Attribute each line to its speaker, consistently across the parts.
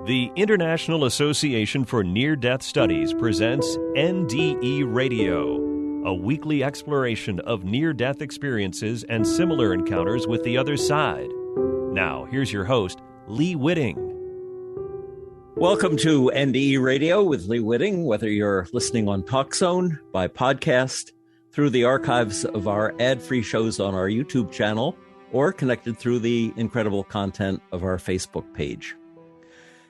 Speaker 1: The International Association for Near-Death Studies presents NDE Radio, a weekly exploration of near-death experiences and similar encounters with the other side. Now, here's your host, Lee Witting.
Speaker 2: Welcome to NDE Radio with Lee Witting, whether you're listening on TalkZone, by podcast, through the archives of our ad-free shows on our YouTube channel, or connected through the incredible content of our Facebook page.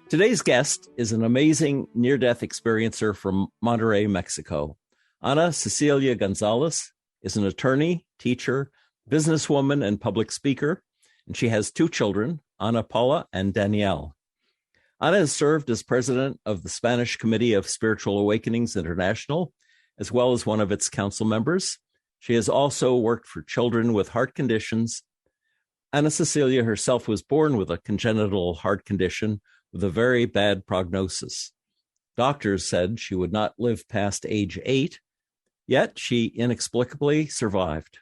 Speaker 2: Today's guest is an amazing near-death experiencer from Monterrey, Mexico. Cecilia Gonzalez is an attorney, teacher, businesswoman, and public speaker, and she has two children, Ana Paula and Danielle. Ana has served as president of the Spanish Committee of Spiritual Awakenings International, as well as one of its council members. She has also worked for children with heart conditions. Ana Cecilia herself was born with a congenital heart condition with a very bad prognosis. Doctors said she would not live past age 8, yet she inexplicably survived.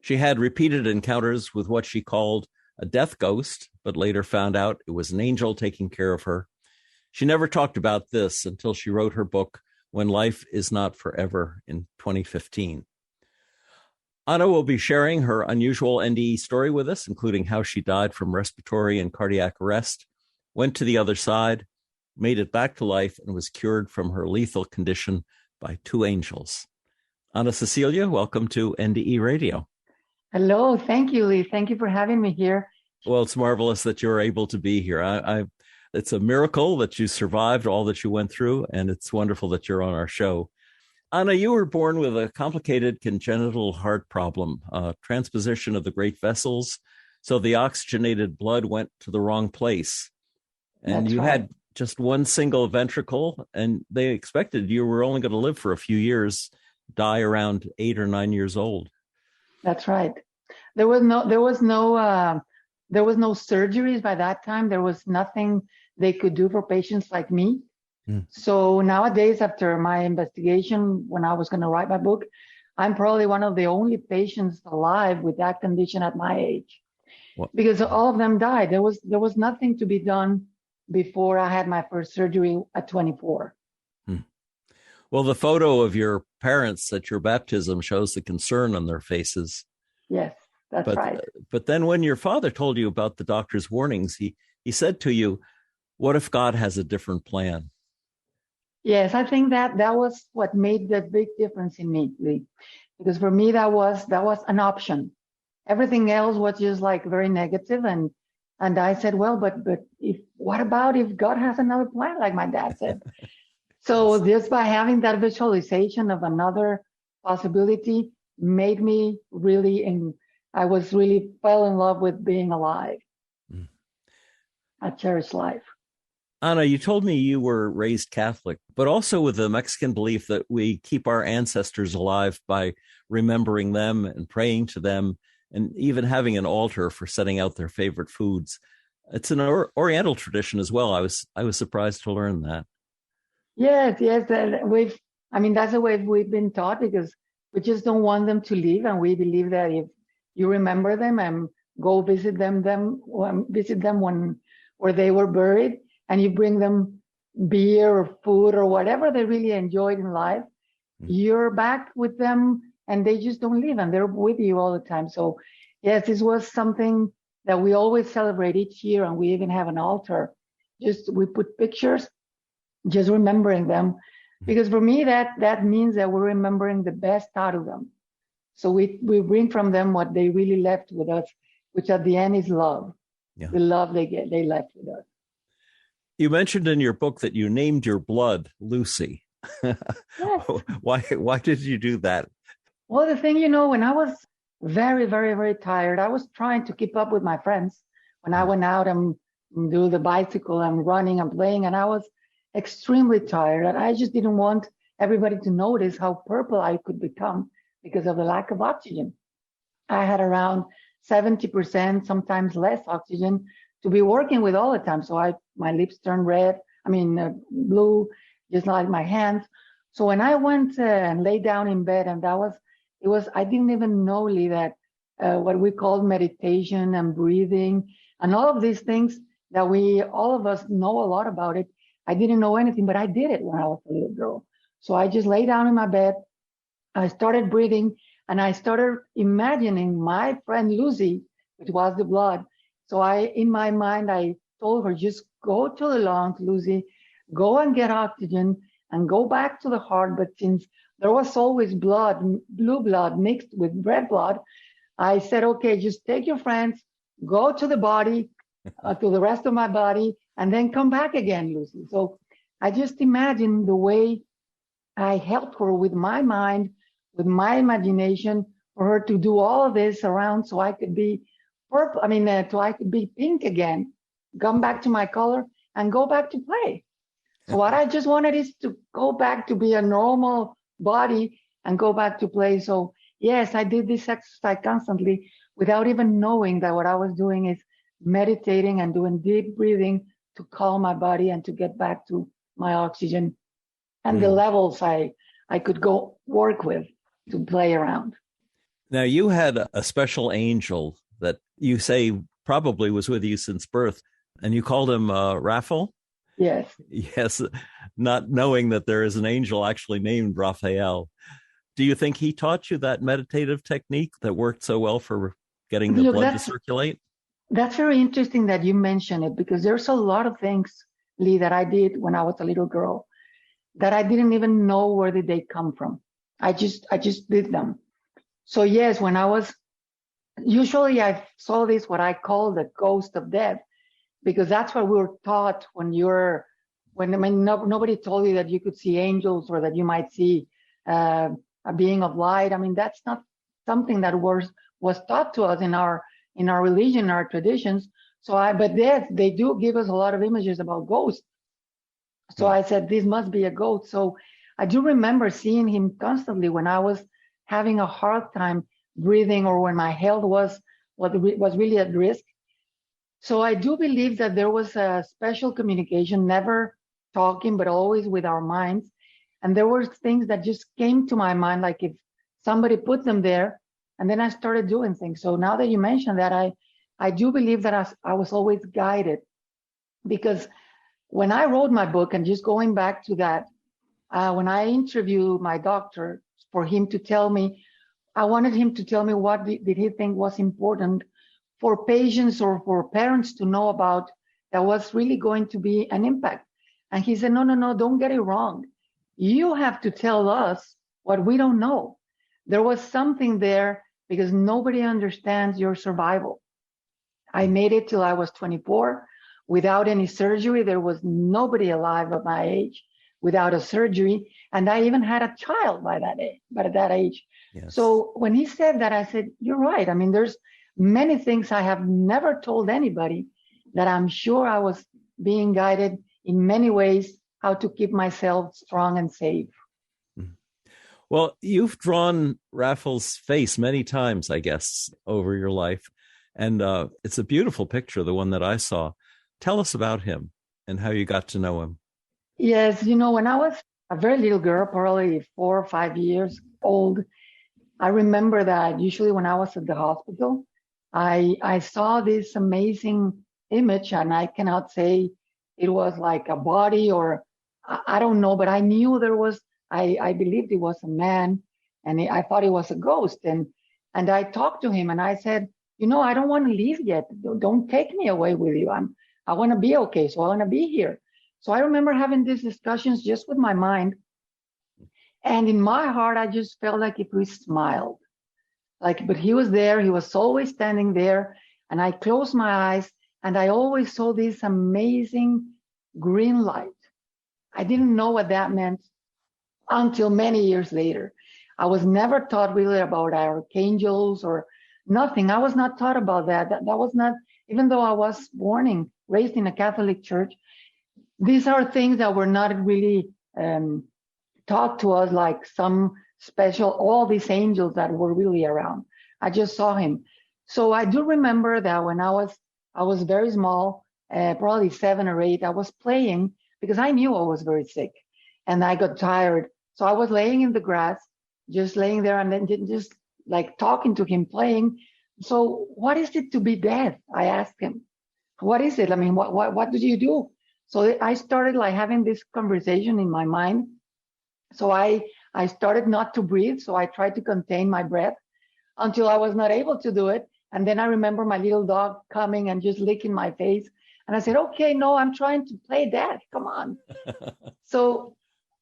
Speaker 2: She had repeated encounters with what she called a death ghost, but later found out it was an angel taking care of her. She never talked about this until she wrote her book, When Life Is Not Forever, in 2015. Ana will be sharing her unusual NDE story with us, including how she died from respiratory and cardiac arrest, went to the other side, made it back to life, and was cured from her lethal condition by two angels. Ana Cecilia, welcome to NDE Radio.
Speaker 3: Hello. Thank you, Lee. Thank you for having me here.
Speaker 2: Well, it's marvelous that you're able to be here. It's a miracle that you survived all that you went through, and it's wonderful that you're on our show. Ana, you were born with a complicated congenital heart problem, transposition of the great vessels, so the oxygenated blood went to the wrong place. And
Speaker 3: That's
Speaker 2: you
Speaker 3: right.
Speaker 2: had just one single ventricle, and they expected you were only going to live for a few years, die around 8 or 9 years old.
Speaker 3: That's right. There was no surgeries by that time. There was nothing they could do for patients like me. So nowadays, after my investigation, when I was going to write my book, I'm probably one of the only patients alive with that condition at my age.
Speaker 2: What?
Speaker 3: Because all of them died. There was nothing to be done before I had my first surgery at 24.
Speaker 2: Well, the photo of your parents at your baptism shows the concern on their faces.
Speaker 3: Yes, that's right.
Speaker 2: But then when your father told you about the doctor's warnings, he said to you, what if God has a different plan?
Speaker 3: Yes, I think that was what made the big difference in me, Lee. Because for me, that was an option. Everything else was just like very negative, and I said, well, but what about if God has another plan, like my dad said? So just by having that visualization of another possibility made me really, and I was really fell in love with being alive. I cherish life.
Speaker 2: Ana, you told me you were raised Catholic, but also with the Mexican belief that we keep our ancestors alive by remembering them and praying to them, and even having an altar for setting out their favorite foods. It's an Oriental tradition as well. I was surprised to learn that. Yes.
Speaker 3: That's the way we've been taught, because we just don't want them to leave, and we believe that if you remember them and go visit them when where they were buried, and you bring them beer or food or whatever they really enjoyed in life, you're back with them, and they just don't leave, and they're with you all the time. So yes, this was something that we always celebrate each year, and we even have an altar. We put pictures, just remembering them, because for me that means that we're remembering the best out of them. So we bring from them what they really left with us, which at the end is love. Yeah. The love they left with us.
Speaker 2: You mentioned in your book that you named your blood Lucy.
Speaker 3: Yes.
Speaker 2: Why did you do that?
Speaker 3: Well, the thing, when I was very, very, very tired, I was trying to keep up with my friends. When I went out and do the bicycle and running and playing, and I was extremely tired, and I just didn't want everybody to notice how purple I could become because of the lack of oxygen. I had around 70%, sometimes less oxygen to be working with all the time. So my lips turned blue, just like my hands. So when I went and lay down in bed, and I didn't even know, Lee, that what we call meditation and breathing and all of these things that all of us know a lot about it. I didn't know anything, but I did it when I was a little girl. So I just lay down in my bed. I started breathing, and I started imagining my friend Lucy, which was the blood. So in my mind, I told her, just go to the lungs, Lucy, go and get oxygen and go back to the heart. But since there was always blood, blue blood mixed with red blood, I said, okay, just take your friends, go to the body, to the rest of my body, and then come back again, Lucy. So I just imagined the way I helped her with my mind, with my imagination, for her to do all of this around so I could be purple. So I could be pink again, come back to my color and go back to play. So what I just wanted is to go back to be a normal body and go back to play. So yes, I did this exercise constantly without even knowing that what I was doing is meditating and doing deep breathing to calm my body and to get back to my oxygen and the levels I could go work with to play around.
Speaker 2: Now, you had a special angel that you say probably was with you since birth, and you called him Raphael?
Speaker 3: Yes.
Speaker 2: Yes, not knowing that there is an angel actually named Raphael. Do you think he taught you that meditative technique that worked so well for getting the blood to circulate?
Speaker 3: That's very interesting that you mention it, because there's a lot of things, Lee, that I did when I was a little girl that I didn't even know where did they come from. I just did them. So yes, when I was, usually I saw this, what I call the ghost of death, because that's what we were taught nobody told you that you could see angels or that you might see a being of light. That's not something that was taught to us in our religion, our traditions. But yes, they do give us a lot of images about ghosts. So I said, this must be a ghost. So I do remember seeing him constantly when I was having a hard time breathing or when my health was really at risk. So I do believe that there was a special communication, never talking, but always with our minds. And there were things that just came to my mind, like if somebody put them there, and then I started doing things. So now that you mentioned that, I do believe that I was always guided, because when I wrote my book, and just going back to that, when I interviewed my doctor for him to tell me, I wanted him to tell me what did he think was important for patients or for parents to know about that was really going to be an impact. And he said, no, don't get it wrong. You have to tell us what we don't know. There was something there because nobody understands your survival. I made it till I was 24 without any surgery. There was nobody alive at my age without a surgery. And I even had a child by that age.
Speaker 2: Yes.
Speaker 3: So when he said that, I said, you're right. There's many things I have never told anybody that I'm sure I was being guided in many ways how to keep myself strong and safe.
Speaker 2: Well, you've drawn Raphael's face many times, I guess, over your life. And it's a beautiful picture, the one that I saw. Tell us about him and how you got to know him.
Speaker 3: Yes, when I was a very little girl, probably 4 or 5 years old, I remember that usually when I was at the hospital, I saw this amazing image, and I cannot say it was like a body or I don't know, but I knew I believed it was a man, and I thought it was a ghost. And I talked to him and I said, I don't want to leave yet. Don't take me away with you. I want to be okay. So I want to be here. So I remember having these discussions just with my mind. And in my heart, I just felt like if we smiled, but he was there. He was always standing there. And I closed my eyes and I always saw this amazing green light. I didn't know what that meant until many years later. I was never taught really about archangels or nothing. I was not taught about that. That was not, even though I was raised in a Catholic church, these are things that were not really taught to us, like some special, all these angels that were really around. I just saw him. So I do remember that when I was very small, probably 7 or 8, I was playing because I knew I was very sick and I got tired. So I was laying in the grass, just laying there and then just like talking to him, playing. So what is it to be dead? I asked him. what is it? I mean, what did you do? So I started like having this conversation in my mind. So I started not to breathe. So I tried to contain my breath until I was not able to do it. And then I remember my little dog coming and just licking my face. And I said, okay, no, I'm trying to play dead. Come on. So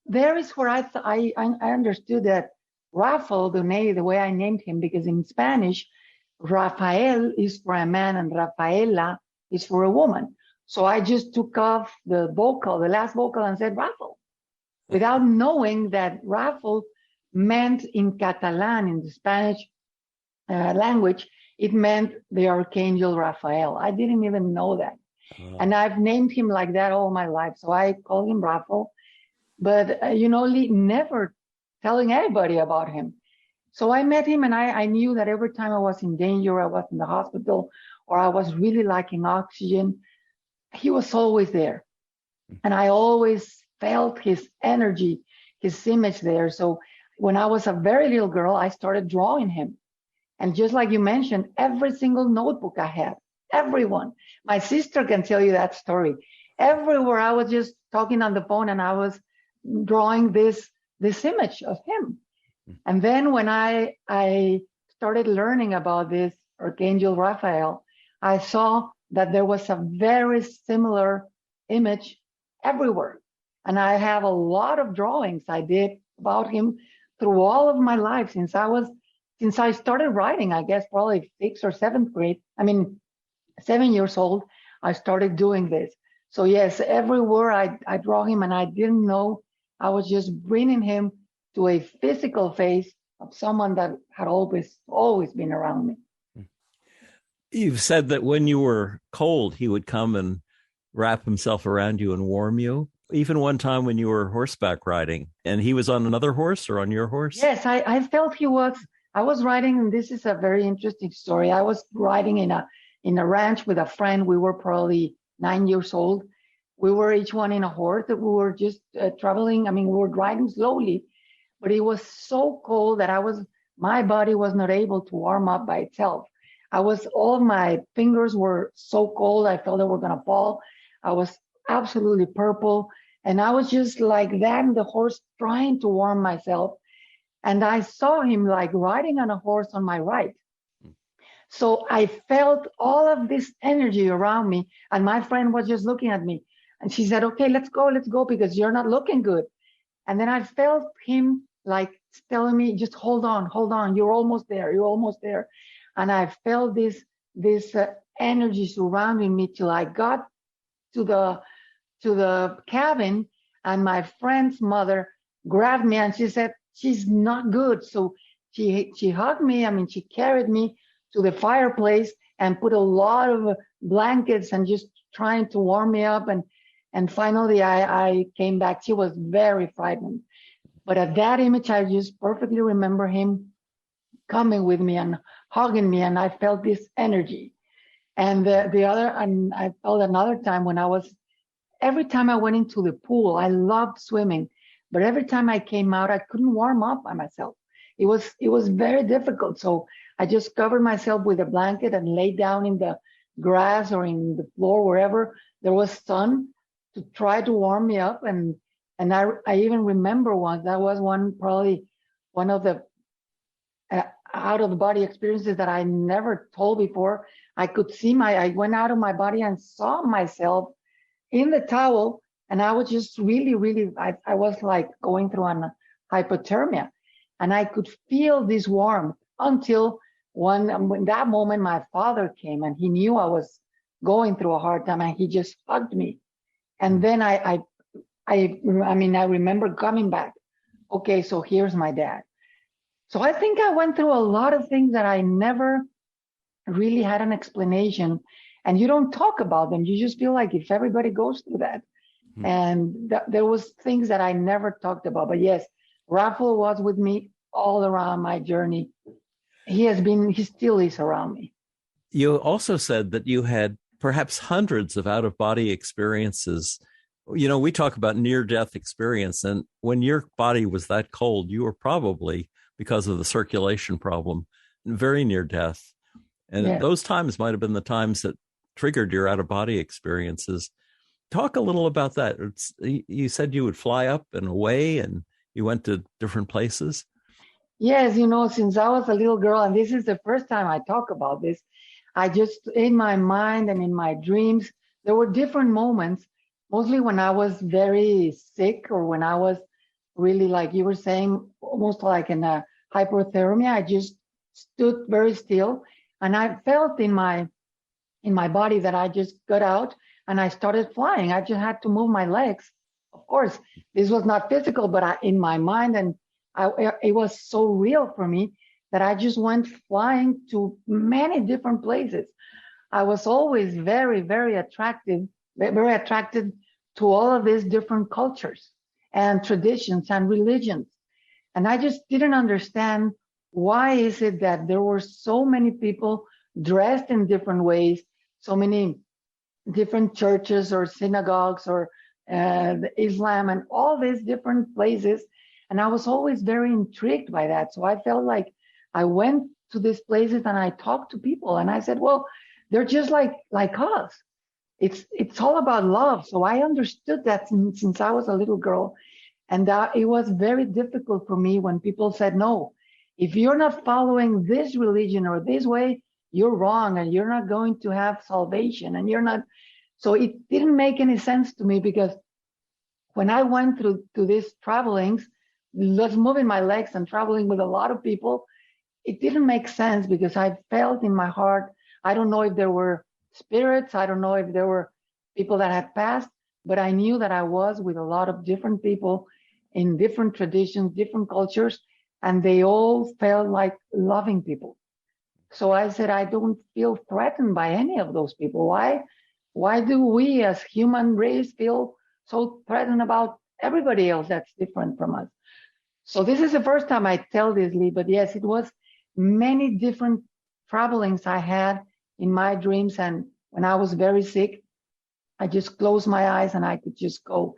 Speaker 3: there is where I understood that Rafael, the way I named him, because in Spanish, Rafael is for a man and Rafaela is for a woman. So I just took off the last vocal, and said Rafael, without knowing that Rafael meant in Catalan, in the Spanish language, it meant the Archangel Raphael. I didn't even know that. And I've named him like that all my life. So I call him Rafael. But, Lee, never telling anybody about him. So I met him, and I knew that every time I was in danger, I was in the hospital, or I was really lacking oxygen, he was always there. And I always felt his energy, his image there. So when I was a very little girl, I started drawing him. And just like you mentioned, every single notebook I had, everyone. My sister can tell you that story. Everywhere I was just talking on the phone, and I was drawing this image of him. And then when I started learning about this Archangel Raphael, I saw that there was a very similar image everywhere. And I have a lot of drawings I did about him through all of my life since I started writing, I guess probably 6th or 7th grade. 7 years old, I started doing this. So yes, everywhere I draw him, and I didn't know I was just bringing him to a physical face of someone that had always been around me.
Speaker 2: You've said that when you were cold, he would come and wrap himself around you and warm you. Even one time when you were horseback riding, and he was on another horse or on your horse?
Speaker 3: Yes, I felt he was. I was riding, and this is a very interesting story. I was riding in a ranch with a friend. We were probably 9 years old. We were each one in a horse that we were just traveling. We were riding slowly, but it was so cold that my body was not able to warm up by itself. All of my fingers were so cold. I felt they were going to fall. I was absolutely purple. And I was just like that in the horse, trying to warm myself. And I saw him like riding on a horse on my right. So I felt all of this energy around me. And my friend was just looking at me. And she said, okay, let's go, because you're not looking good. And then I felt him like telling me, just hold on, you're almost there. And I felt this energy surrounding me till I got to the cabin, and my friend's mother grabbed me and she said, she's not good. So she hugged me. She carried me to the fireplace and put a lot of blankets and just trying to warm me up. And finally I came back. She was very frightened. But at that image, I just perfectly remember him coming with me and hugging me, and I felt this energy. And and I felt another time when every time I went into the pool, I loved swimming, but every time I came out, I couldn't warm up by myself. It was very difficult. So I just covered myself with a blanket and laid down in the grass or in the floor, wherever there was sun, to try to warm me up. And I even remember probably one of the out of the body experiences that I never told before. I could see I went out of my body and saw myself in the towel, and I was just really, really, I was like going through an hypothermia, and I could feel this warmth until in that moment, my father came, and he knew I was going through a hard time, and he just hugged me. And then I remember coming back. Okay, so here's my dad. So I think I went through a lot of things that I never really had an explanation, and you don't talk about them. You just feel like if everybody goes through that. Mm-hmm. And there was things that I never talked about. But yes, Rafael was with me all around my journey. He still is around me.
Speaker 2: You also said that you had perhaps hundreds of out-of-body experiences. We talk about near-death experience, and when your body was that cold, you were probably, because of the circulation problem, very near death. And those times might have been the times that triggered your out-of-body experiences. Talk a little about that. You said you would fly up and away, and you went to different places.
Speaker 3: Yes, since I was a little girl, and this is the first time I talk about this, I just, in my mind and in my dreams, there were different moments, mostly when I was very sick or when I was really, like you were saying, almost like in a hypothermia. I just stood very still, and I felt in my body that I just got out and I started flying. I just had to move my legs. Of course, this was not physical, but in my mind, and it was so real for me that I just went flying to many different places. I was always very, very attracted to all of these different cultures and traditions and religions. And I just didn't understand, why is it that there were so many people dressed in different ways, so many different churches or synagogues or Islam and all these different places. And I was always very intrigued by that. So I felt like I went to these places and I talked to people and I said, well, they're just like us. It's all about love. So I understood that since I was a little girl. And it was very difficult for me when people said, no, if you're not following this religion or this way, you're wrong and you're not going to have salvation and you're not. So it didn't make any sense to me, because when I went through these travelings, just moving my legs and traveling with a lot of people, it didn't make sense, because I felt in my heart, I don't know if there were spirits, I don't know if there were people that had passed, but I knew that I was with a lot of different people in different traditions, different cultures, and they all felt like loving people. So I said, I don't feel threatened by any of those people. Why do we as human race feel so threatened about everybody else that's different from us? So this is the first time I tell this, Lee, but yes, it was many different travelings I had in my dreams. And when I was very sick, I just closed my eyes and I could just go.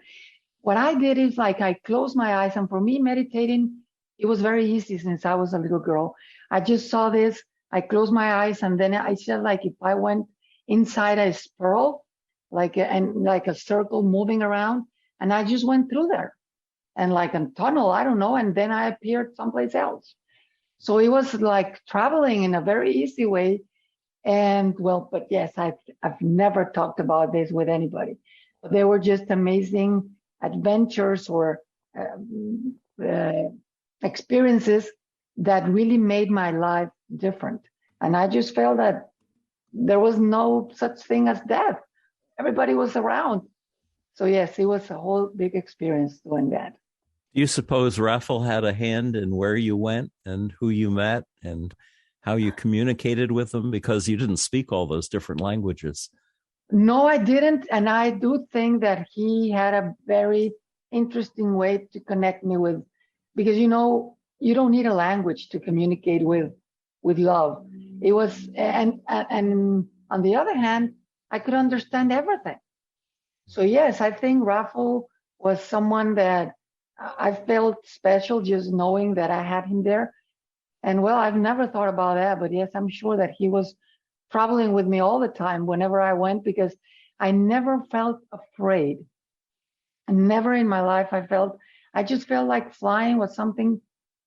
Speaker 3: What I did is, like, I closed my eyes, and for me, meditating, it was very easy since I was a little girl. I just saw this, I closed my eyes, and then I felt like if I went inside a spiral, like a circle moving around, and I just went through there, and like a tunnel, I don't know, and then I appeared someplace else. So it was like traveling in a very easy way. And well, but yes, I've never talked about this with anybody. But they were just amazing adventures or experiences that really made my life different. And I just felt that there was no such thing as death. Everybody was around. So yes, it was a whole big experience doing that.
Speaker 2: Do you suppose Raffel had a hand in where you went and who you met and how you communicated with them? Because you didn't speak all those different languages.
Speaker 3: No, I didn't. And I do think that he had a very interesting way to connect me with, because, you don't need a language to communicate with love. It was, and on the other hand, I could understand everything. So yes, I think Raffel was someone that I felt special just knowing that I had him there. And well, I've never thought about that, but yes, I'm sure that he was traveling with me all the time whenever I went, because I never felt afraid. And never in my life I just felt like flying was something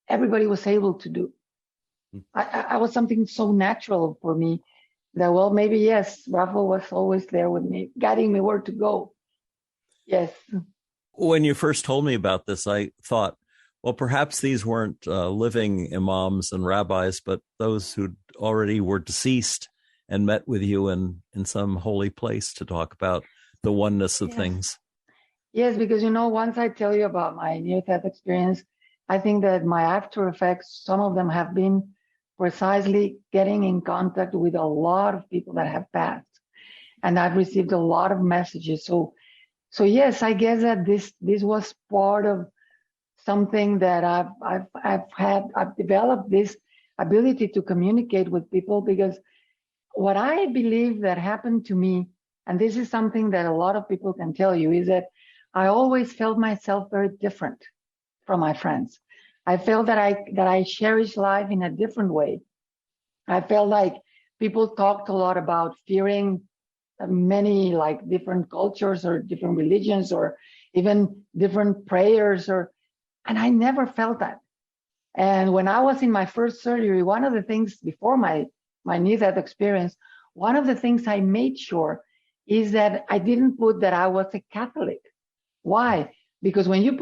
Speaker 3: everybody was able to do. I was something so natural for me that, well, maybe yes, Raffel was always there with me, guiding me where to go. Yes.
Speaker 2: When you first told me about this, I thought, well, perhaps these weren't living imams and rabbis, but those who already were deceased and met with you in some holy place to talk about the oneness of things.
Speaker 3: Yes, because, once I tell you about my near-death experience, I think that my after effects, some of them have been precisely getting in contact with a lot of people that have passed. And I've received a lot of messages. So yes, I guess that this was part of something that I've developed this ability to communicate with people, because what I believe that happened to me, and this is something that a lot of people can tell you, is that I always felt myself very different from my friends. I felt that I cherish life in a different way. I felt like people talked a lot about fearing many like different cultures or different religions or even different prayers, and I never felt that. And when I was in my first surgery, one of the things before my near-death experience, one of the things I made sure is that I didn't put that I was a Catholic. Why? Because when you're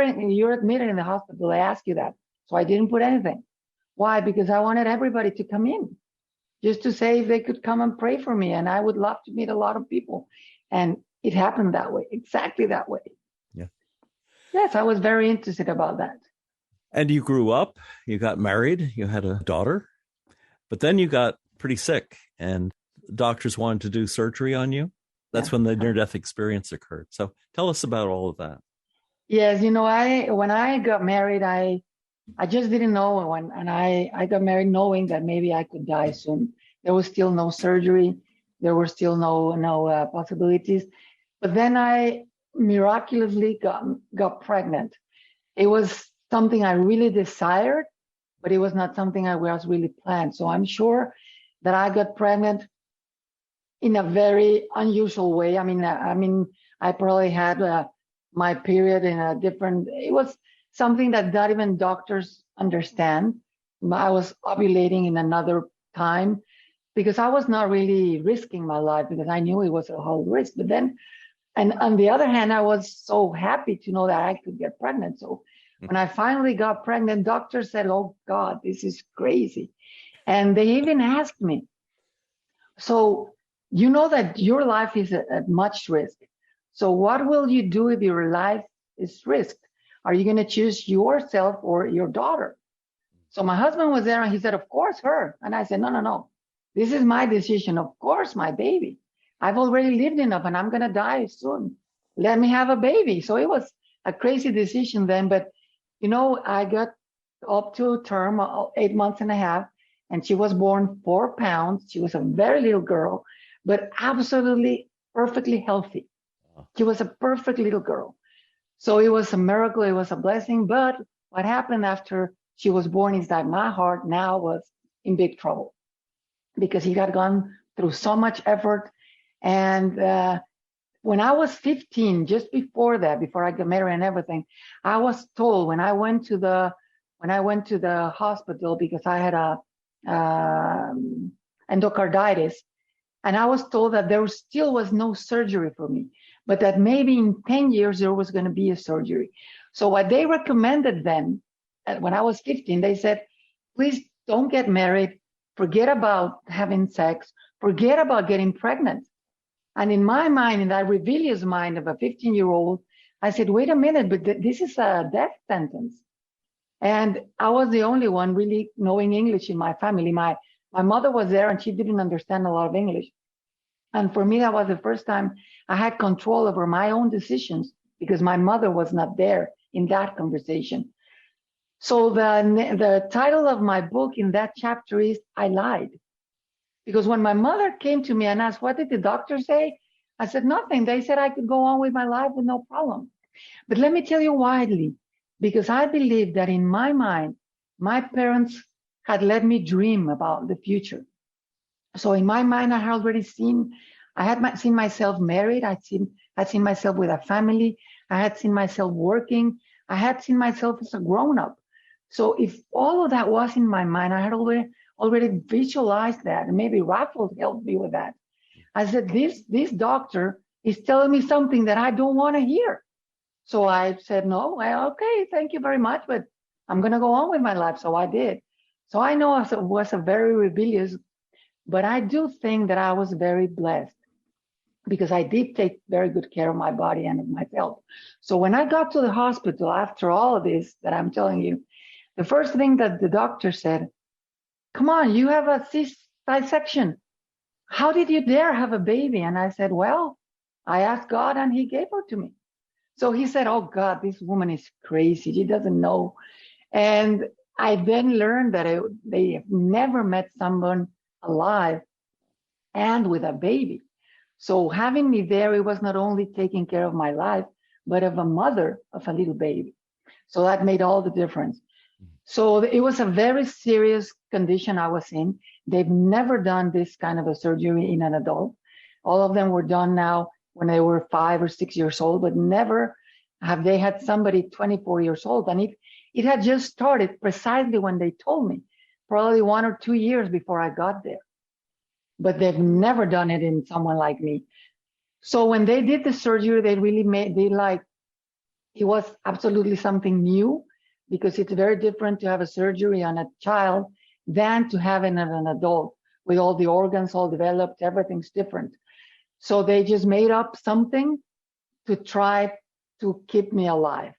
Speaker 3: admitted in the hospital, they ask you that. So I didn't put anything. Why? Because I wanted everybody to come in, just to say if they could come and pray for me. And I would love to meet a lot of people. And it happened that way, exactly that way.
Speaker 2: Yeah.
Speaker 3: Yes, I was very interested about that.
Speaker 2: And you grew up, you got married, you had a daughter, but then you got pretty sick and doctors wanted to do surgery on you. That's when the near-death experience occurred. So tell us about all of that.
Speaker 3: Yes, when I got married, I just didn't know and I got married knowing that maybe I could die soon. There was still no surgery. There were still no possibilities. But then I miraculously got pregnant. It was something I really desired, but it was not something I was really planned. So I'm sure that I got pregnant in a very unusual way. I mean, I probably had my period in a different, it was something that not even doctors understand. I was ovulating in another time because I was not really risking my life because I knew it was a whole risk. But then, and on the other hand, I was so happy to know that I could get pregnant. So when I finally got pregnant, doctors said, "Oh God, this is crazy." And they even asked me, "So you know that your life is at much risk. So what will you do if your life is risked? Are you going to choose yourself or your daughter?" So my husband was there and he said, "Of course, her." And I said, No. This is my decision. Of course, my baby. I've already lived enough and I'm going to die soon. Let me have a baby. So it was a crazy decision then. But, I got up to term 8 months and a half and she was born 4 pounds. She was a very little girl, but absolutely perfectly healthy. She was a perfect little girl. So it was a miracle. It was a blessing. But what happened after she was born is that my heart now was in big trouble because he had gone through so much effort. And when I was 15, just before that, before I got married and everything, I was told when I went to the hospital because I had a endocarditis, and I was told that there still was no surgery for me, but that maybe in 10 years there was going to be a surgery. So what they recommended then, when I was 15, they said, please don't get married, forget about having sex, forget about getting pregnant. And in my mind, in that rebellious mind of a 15-year-old, I said, wait a minute, but this is a death sentence. And I was the only one really knowing English in my family. My mother was there and she didn't understand a lot of English. And for me, that was the first time I had control over my own decisions because my mother was not there in that conversation. So the title of my book in that chapter is I Lied. Because when my mother came to me and asked, what did the doctor say? I said, nothing. They said I could go on with my life with no problem. But let me tell you why, Lee. Because I believe that in my mind, my parents had let me dream about the future. So in my mind, I had seen myself married. I'd seen myself with a family. I had seen myself working. I had seen myself as a grown-up. So if all of that was in my mind, I had already visualized that, and maybe Raffles helped me with that. I said, this doctor is telling me something that I don't want to hear. So I said, no, well, okay, thank you very much, but I'm going to go on with my life. So I did. So I know I was a very rebellious, but I do think that I was very blessed because I did take very good care of my body and of myself. So when I got to the hospital after all of this that I'm telling you, the first thing that the doctor said, come on, you have a C-section. How did you dare have a baby? And I said, well, I asked God and he gave her to me. So he said, oh God, this woman is crazy. She doesn't know. And I then learned that they have never met someone alive and with a baby. So having me there, it was not only taking care of my life, but of a mother of a little baby. So that made all the difference. So it was a very serious condition I was in. They've never done this kind of a surgery in an adult. All of them were done now when they were 5 or 6 years old, but never have they had somebody 24 years old. And it had just started precisely when they told me, probably 1 or 2 years before I got there. But they've never done it in someone like me. So when they did the surgery, they really it was absolutely something new, because it's very different to have a surgery on a child than to have it on an adult with all the organs all developed. Everything's different. So they just made up something to try to keep me alive.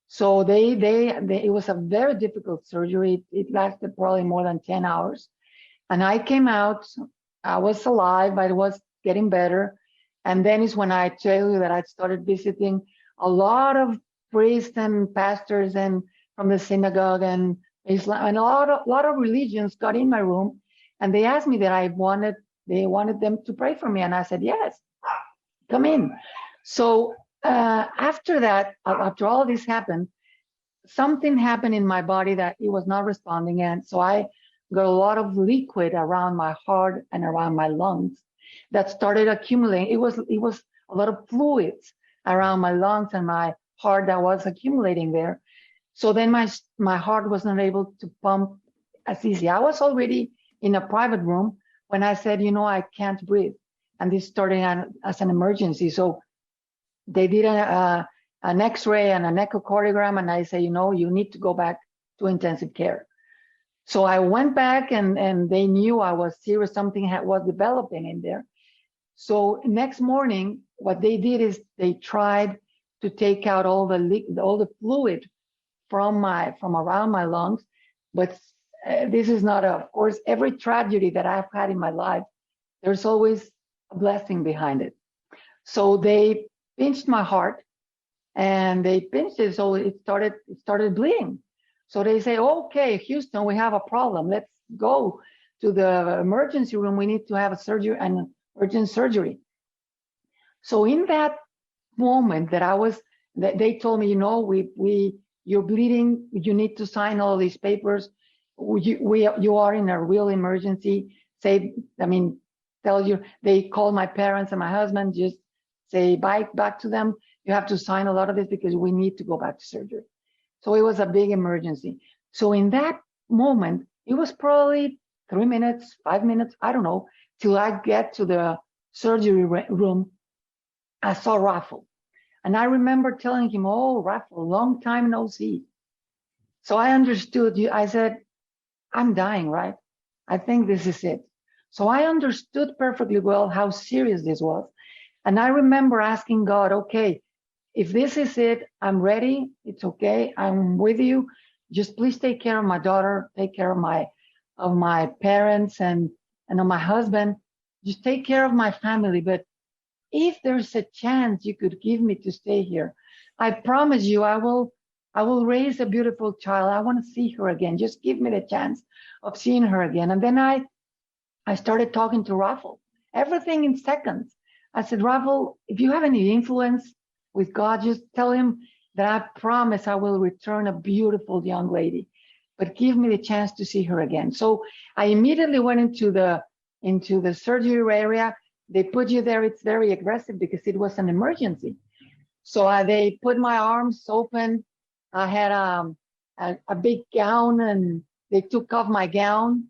Speaker 3: So it was a very difficult surgery. It lasted probably more than 10 hours. And I came out, I was alive, but it was getting better. And then is when I tell you that I started visiting a lot of priests and pastors and from the synagogue and Islam, and a lot of religions got in my room, and they asked me that they wanted them to pray for me, and I said, yes, come in. So after that, after all this happened, something happened in my body that it was not responding, and so I got a lot of liquid around my heart and around my lungs that started accumulating. It was a lot of fluids around my lungs and my heart that was accumulating there. So then my heart was not able to pump as easy. I was already in a private room when I said, I can't breathe. And this started as an emergency. So they did an X-ray and an echocardiogram, and I say, you need to go back to intensive care. So I went back, and they knew I was serious. Something was developing in there. So next morning, what they did is they tried to take out all the fluid from around my lungs. But this is not, of course, every tragedy that I've had in my life, there's always a blessing behind it. So they pinched my heart, and they pinched it, so it started bleeding. So they say, okay, Houston, we have a problem. Let's go to the emergency room. We need to have a surgery, an urgent surgery. So in that moment that they told me, you're bleeding. You need to sign all these papers. You are in a real emergency. Tell you. They called my parents and my husband. Just say back to them. You have to sign a lot of this because we need to go back to surgery. So it was a big emergency. So in that moment, it was probably 3 minutes, 5 minutes, I don't know, till I get to the surgery room. I saw Rafael. And I remember telling him, oh, Rafael, long time no see. So I understood. I said, I'm dying, right? I think this is it. So I understood perfectly well how serious this was. And I remember asking God, okay, if this is it, I'm ready. It's okay. I'm with you. Just please take care of my daughter, take care of my parents and of my husband. Just take care of my family. But if there's a chance you could give me to stay here, I promise you I will raise a beautiful child. I want to see her again. Just give me the chance of seeing her again. And then I started talking to Rafael. Everything in seconds. I said, Rafael, if you have any influence with God, just tell him that I promise I will return a beautiful young lady, but give me the chance to see her again. So I immediately went into the surgery area. They put you there. It's very aggressive because it was an emergency. So they put my arms open. I had a big gown, and they took off my gown.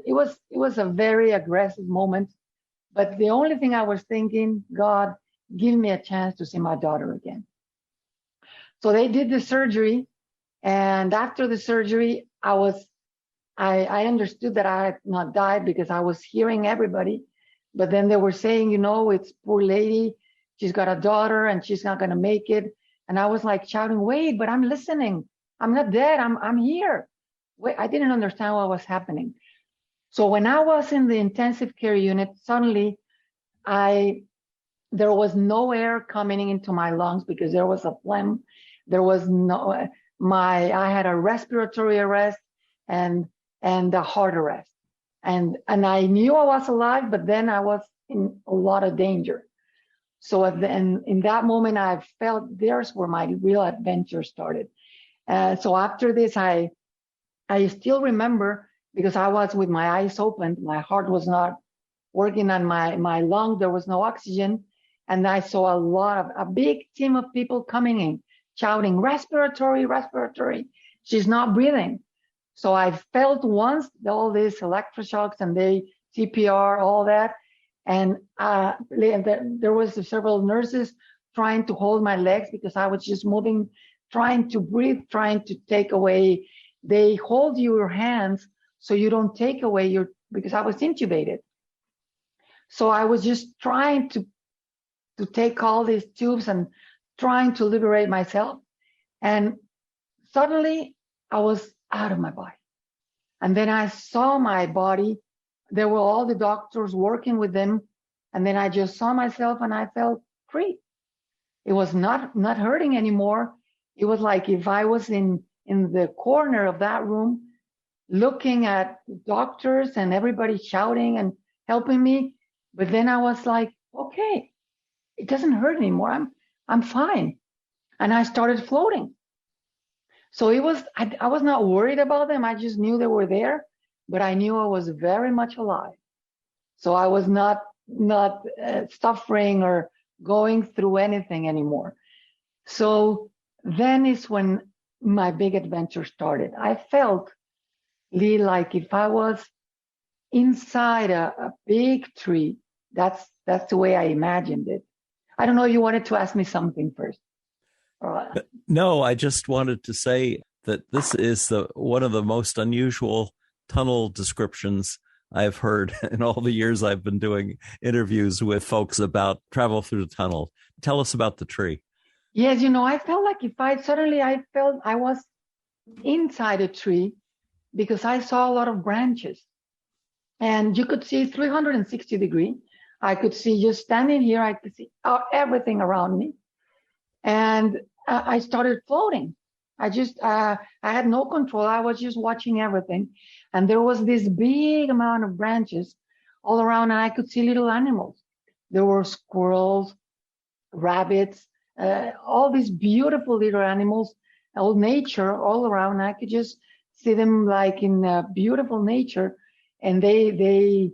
Speaker 3: It was a very aggressive moment. But the only thing I was thinking, God, give me a chance to see my daughter again. So they did the surgery, and after the surgery, I understood that I had not died because I was hearing everybody. But then they were saying, it's poor lady. She's got a daughter and she's not going to make it. And I was like shouting, wait, but I'm listening. I'm not dead. I'm here. Wait, I didn't understand what was happening. So when I was in the intensive care unit, suddenly there was no air coming into my lungs because there was a phlegm. There was I had a respiratory arrest and a heart arrest. And I knew I was alive, but then I was in a lot of danger. So in that moment, I felt there's where my real adventure started. So after this, I still remember, because I was with my eyes open, my heart was working on my lung. There was no oxygen. And I saw a big team of people coming in, shouting, respiratory, respiratory. She's not breathing. So I felt once all these electroshocks and CPR, all that. And there was several nurses trying to hold my legs because I was just moving, trying to breathe, trying to take away. They hold your hands so you don't take away because I was intubated. So I was just trying to take all these tubes and trying to liberate myself. And suddenly I was out of my body. And then I saw my body. There were all the doctors working with them. And then I just saw myself and I felt free. It was not hurting anymore. It was like if I was in the corner of that room, looking at doctors and everybody shouting and helping me. But then I was like, okay, it doesn't hurt anymore. I'm fine. And I started floating. So I was not worried about them. I just knew they were there, but I knew I was very much alive. So I was not suffering or going through anything anymore. So then is when my big adventure started. I felt, Lee, like if I was inside a big tree. That's the way I imagined it. I don't know, you wanted to ask me something first.
Speaker 2: No, I just wanted to say that this is one of the most unusual tunnel descriptions I've heard in all the years I've been doing interviews with folks about travel through the tunnel. Tell us about the tree.
Speaker 3: Yes, I felt like I felt I was inside a tree because I saw a lot of branches. And you could see 360 degrees. I could see just standing here, I could see everything around me. And I started floating. I had no control. I was just watching everything. And there was this big amount of branches all around, and I could see little animals. There were squirrels, rabbits, all these beautiful little animals, all nature all around. I could just see them like in beautiful nature. And they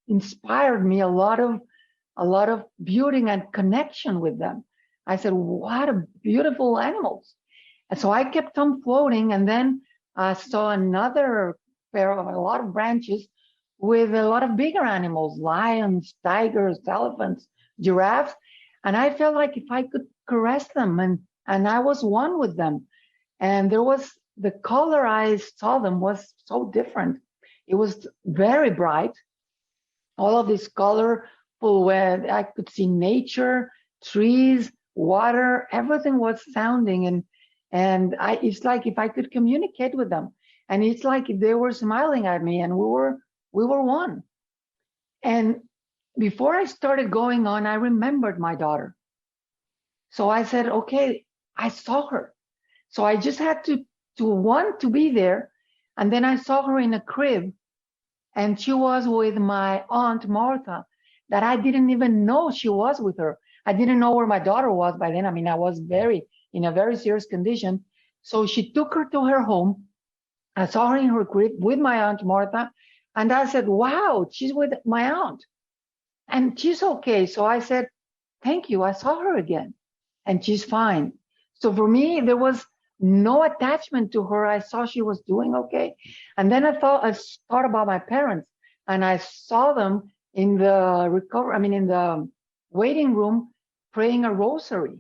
Speaker 3: inspired me a lot of beauty and connection with them. I said, what a beautiful animals. And so I kept on floating, and then I saw another pair of a lot of branches with a lot of bigger animals, lions, tigers, elephants, giraffes. And I felt like if I could caress them, and I was one with them. And there was the color I saw them was so different. It was very bright. All of this colorful, where I could see nature, trees, water, everything was sounding. And it's like if I could communicate with them. And it's like if they were smiling at me, and we were one. And before I started going on, I remembered my daughter. So I said, okay, I saw her. So I just had to want to be there. And then I saw her in a crib, and she was with my Aunt Martha, that I didn't even know she was with her. I didn't know where my daughter was by then. I mean, I was in a very serious condition. So she took her to her home. I saw her in her crib with my Aunt Martha. And I said, wow, she's with my aunt. And she's okay. So I said, thank you. I saw her again. And she's fine. So for me, there was no attachment to her. I saw she was doing okay. And then I thought about my parents, and I saw them in the waiting room praying a rosary.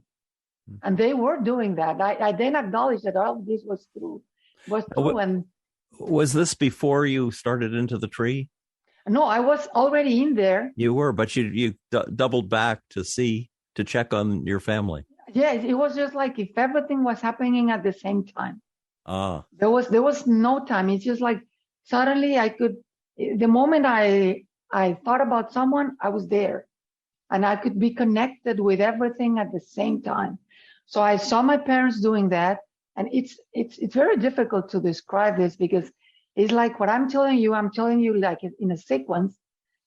Speaker 3: And they were doing that. I then acknowledged that all of this was true. And
Speaker 2: was this before you started into the tree?
Speaker 3: No, I was already in there.
Speaker 2: You were, but you doubled back to check on your family.
Speaker 3: Yes, it was just like if everything was happening at the same time.
Speaker 2: There
Speaker 3: was no time. It's just like suddenly the moment I thought about someone, I was there, and I could be connected with everything at the same time. So I saw my parents doing that, and it's very difficult to describe this because it's like what I'm telling you like in a sequence,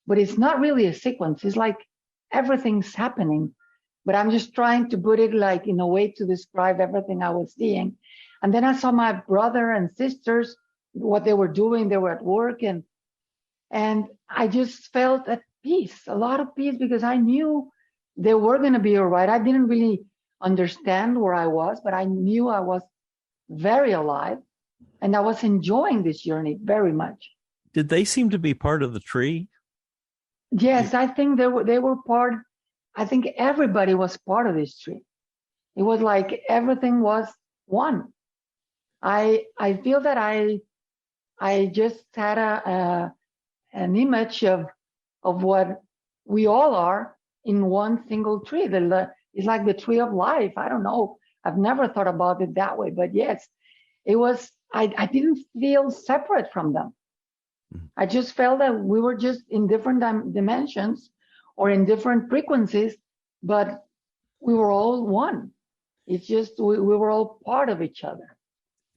Speaker 3: but it's not really a sequence. It's like everything's happening. But I'm just trying to put it like in a way to describe everything I was seeing. And then I saw my brother and sisters, what they were doing. They were at work, and And I just felt at peace, a lot of peace, because I knew they were going to be all right. I didn't really understand where I was, but I knew I was very alive, and I was enjoying this journey very much.
Speaker 2: Did they seem to be part of the tree?
Speaker 3: Yes, I think they were part. I think everybody was part of this tree. It was like everything was one. I feel that I just had an image of what we all are in one single tree. It's like the tree of life. I don't know. I've never thought about it that way, but yes, it was. I didn't feel separate from them. I just felt that we were just in different dimensions or in different frequencies, but we were all one. It's just we were all part of each other.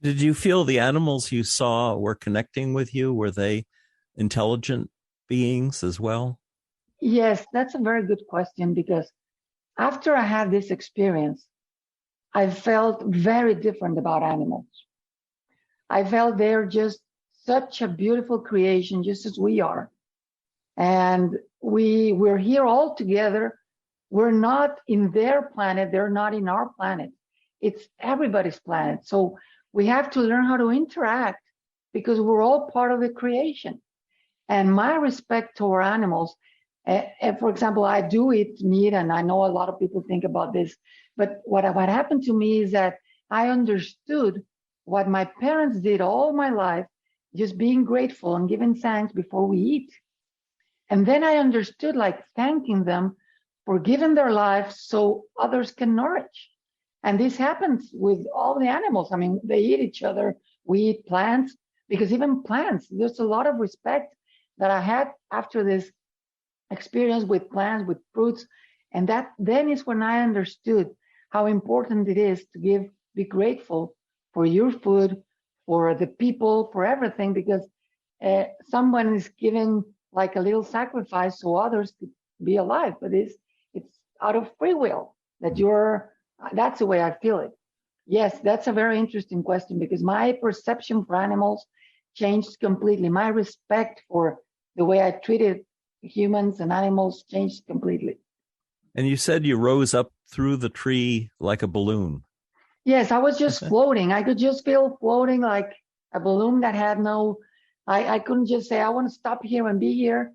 Speaker 2: Did you feel the animals you saw were connecting with you? Were they intelligent beings as well?
Speaker 3: Yes, that's a very good question, because after I had this experience, I felt very different about animals. I felt they're just such a beautiful creation, just as we are. And we're here all together. We're not in their planet. They're not in our planet. It's everybody's planet. So we have to learn how to interact, because we're all part of the creation. And my respect toward animals, for example, I do eat meat, and I know a lot of people think about this, but what happened to me is that I understood what my parents did all my life, just being grateful and giving thanks before we eat. And then I understood, like, thanking them for giving their lives so others can nourish. And this happens with all the animals. I mean, they eat each other. We eat plants, because even plants, there's a lot of respect that I had after this experience with plants, with fruits. And that then is when I understood how important it is to be grateful for your food, for the people, for everything, because someone is giving like a little sacrifice so others could be alive. But it's out of free will that that's the way I feel it. Yes, that's a very interesting question, because my perception for animals changed completely. My respect for the way I treated humans and animals changed completely.
Speaker 2: And you said you rose up through the tree like a balloon.
Speaker 3: Yes, I was just floating. I could just feel floating like a balloon that had I couldn't just say, I want to stop here and be here,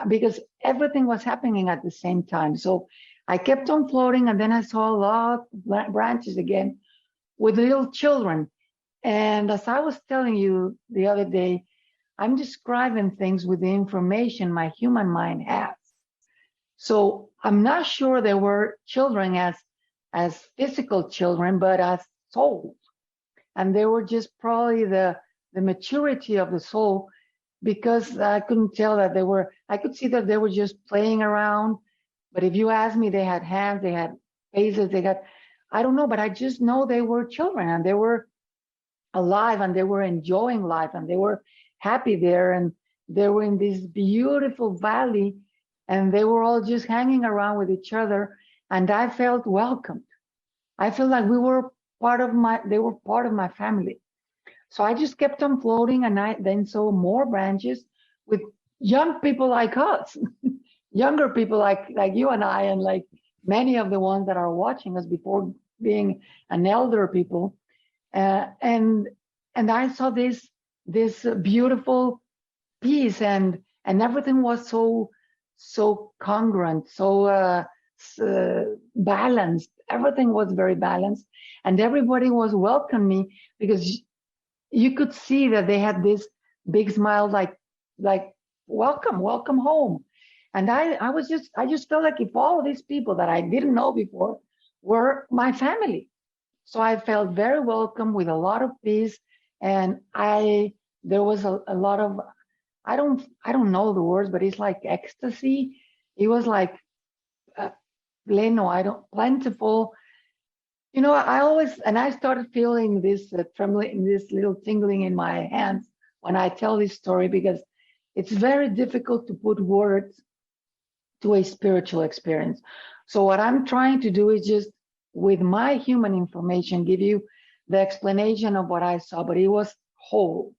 Speaker 3: because everything was happening at the same time. So I kept on floating, and then I saw a lot of branches again with little children. And as I was telling you the other day, I'm describing things with the information my human mind has. So I'm not sure they were children as physical children, but as souls. And they were just probably the maturity of the soul, because I couldn't tell that I could see that they were just playing around. But if you ask me, they had hands, they had faces, I don't know, but I just know they were children, and they were alive, and they were enjoying life, and they were happy there, and they were in this beautiful valley, and they were all just hanging around with each other, and I felt welcomed. I felt like they were part of my family. So I just kept on floating, and I then saw more branches with young people like us, younger people like you and I, and like many of the ones that are watching us before being an elder people. And I saw this beautiful peace, and everything was so congruent, so balanced. Everything was very balanced, and everybody was welcoming me, because you could see that they had this big smile, like welcome home. And I just felt like if all of these people that I didn't know before were my family. So I felt very welcome, with a lot of peace, and there was a lot of, I don't know the words, but it's like ecstasy. It was like plentiful. You know, I started feeling this trembling, this little tingling in my hands when I tell this story, because it's very difficult to put words to a spiritual experience. So what I'm trying to do is just, with my human information, give you the explanation of what I saw, but it was whole.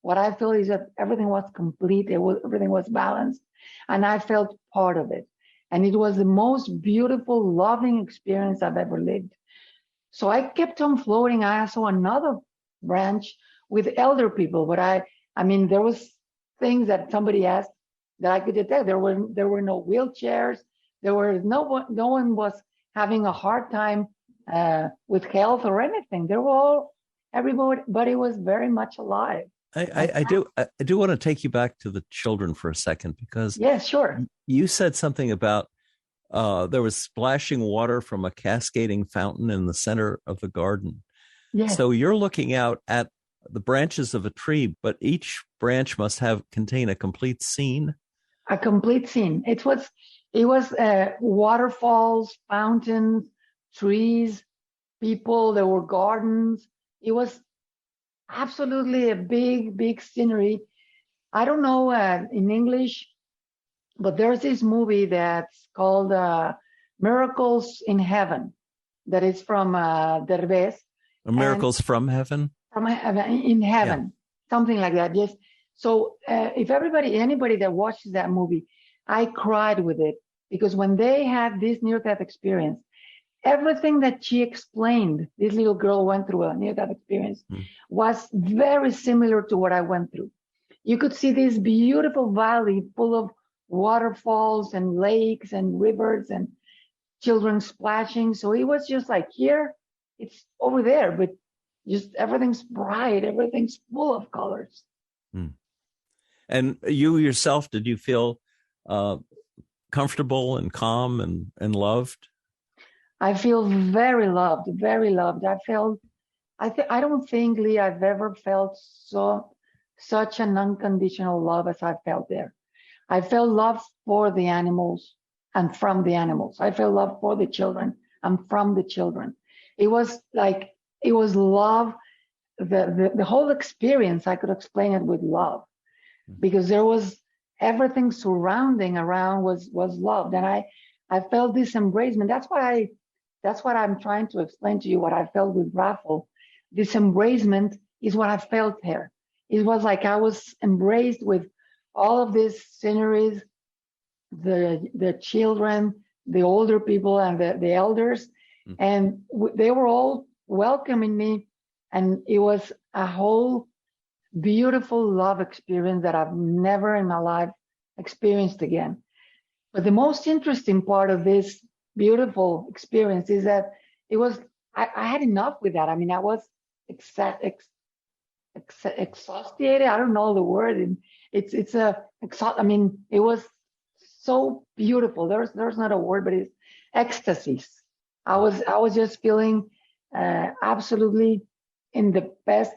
Speaker 3: what I feel is that everything was complete. Everything was balanced, and I felt part of it. And it was the most beautiful, loving experience I've ever lived. So I kept on floating. I saw another branch with elder people, but I mean, there was things that somebody asked that I could detect. There were no wheelchairs. There were no one was having a hard time with health or anything. Everybody was very much alive.
Speaker 2: I do want to take you back to the children for a second, because
Speaker 3: yes, sure.
Speaker 2: You said something about there was splashing water from a cascading fountain in the center of the garden.
Speaker 3: Yes.
Speaker 2: So you're looking out at the branches of a tree, but each branch must contain a complete scene.
Speaker 3: A complete scene. It was waterfalls, fountains, trees, people. There were gardens. It was absolutely a big scenery. I don't know in English, but there's this movie that's called Miracles in Heaven, that is from Derbez.
Speaker 2: Miracles from Heaven?
Speaker 3: In Heaven, something like that, yes. So if anybody that watches that movie, I cried with it, because when they had this near-death experience, everything that she explained, this little girl went through a near-death experience, was very similar to what I went through. You could see this beautiful valley full of waterfalls and lakes and rivers and children splashing. So it was just like, here, it's over there, but just everything's bright, everything's full of colors.
Speaker 2: And you yourself, did you feel comfortable and calm and loved?
Speaker 3: I feel very loved, very loved. I don't think, Lee, I've ever felt such an unconditional love as I felt there. I felt love for the animals and from the animals. I felt love for the children and from the children. It was love. The whole experience, I could explain it with love, because there was everything surrounding around was loved. And I felt this embracement. That's what I'm trying to explain to you, what I felt with Raffle. This embracement is what I felt here. It was like I was embraced with all of these sceneries, the children, the older people, and the elders. And they were all welcoming me. And it was a whole beautiful love experience that I've never in my life experienced again. But the most interesting part of this beautiful experience is that I had enough with that. I mean, I was exhausted. I don't know the word. And I mean, it was so beautiful. There's not a word, but it's ecstasies. I was just feeling absolutely in the best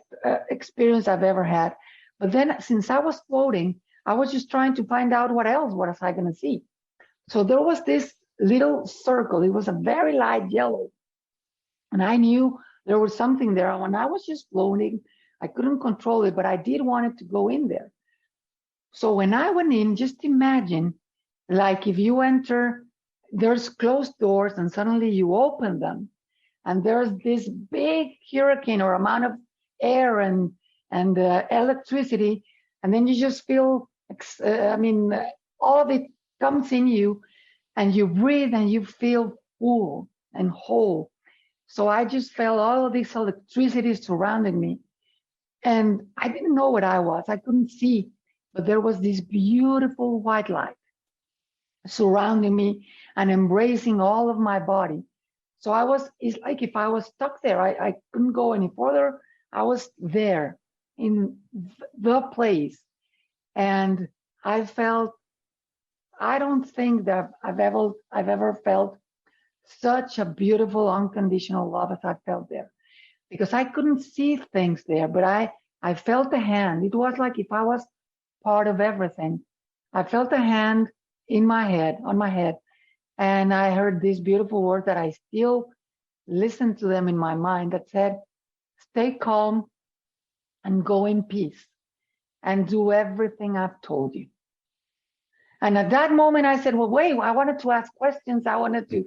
Speaker 3: experience I've ever had. But then, since I was floating, I was just trying to find out what was I going to see. So there was this little circle. It was a very light yellow. And I knew there was something there. When I was just floating, I couldn't control it, but I did want it to go in there. So when I went in, just imagine, like if you enter, there's closed doors and suddenly you open them, and there's this big hurricane or amount of air and electricity, and then you just feel, all of it comes in you, and you breathe and you feel full and whole. So I just felt all of this electricity surrounding me, and I didn't know what I was. I couldn't see, but there was this beautiful white light surrounding me and embracing all of my body. So it's like if I was stuck there, I couldn't go any further. I was there in the place. And I don't think that I've ever felt such a beautiful, unconditional love as I felt there. Because I couldn't see things there, but I felt the hand. It was like if I was part of everything. I felt a hand on my head, and I heard these beautiful words that I still listen to them in my mind, that said, stay calm and go in peace and do everything I've told you. And at that moment I said, well, wait, I wanted to ask questions. I wanted to